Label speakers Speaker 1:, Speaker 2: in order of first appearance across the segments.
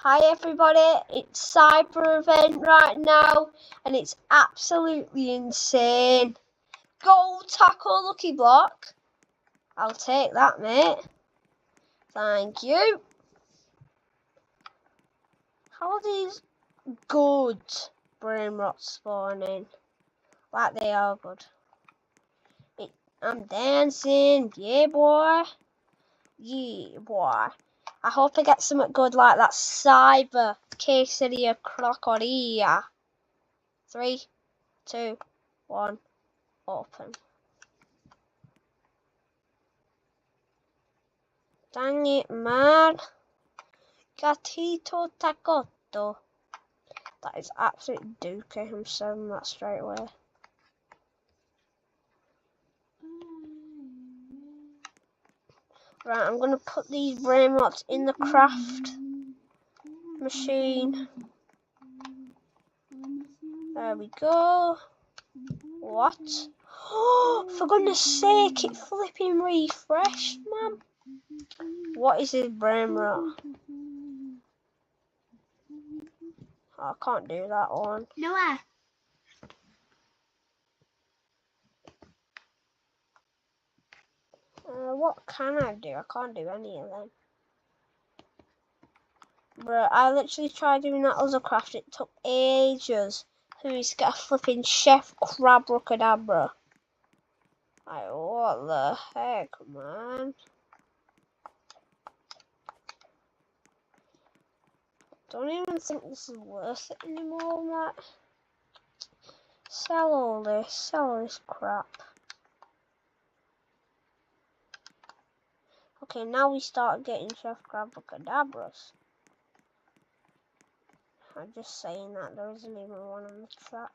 Speaker 1: Hi everybody, it's Cyber event right now and it's absolutely insane. Gold tackle lucky block. I'll take that, mate. Thank you. How are these good brain rot spawning? Like they are good. I'm dancing, yeah boy. Yeah boy. I hope I get something good like that Cyber Quesadilla Crocodilla. 3, 2, 1, open. Dang it, man. Gatito Tacotto. That is absolute dookie. I'm selling that straight away. Right, I'm going to put these brain rots in the craft machine. There we go. What? Oh, for goodness sake, it flipping refreshed, man. What is this brain rot? Oh, I can't do that one.
Speaker 2: Noah.
Speaker 1: What can I do? I can't do any of them. Bro, I literally tried doing that other craft. It took ages. So he's got a flipping Chef Crabracadabra. Like, what the heck, man? Don't even think this is worth it anymore, Matt. Sell all this crap. Okay, now we start getting Chef Crabracadabras. I'm just saying that there isn't even one on the track.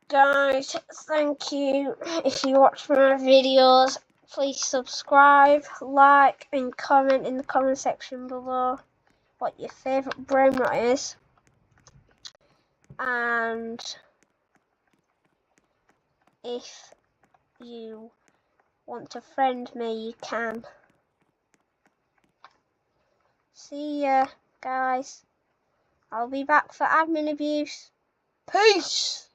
Speaker 1: Guys, thank you. If you watch my videos, please subscribe, like, and comment in the comment section below what your favourite brain rot is. And if you want to friend me, you can. See ya, guys. I'll be back for admin abuse. Peace!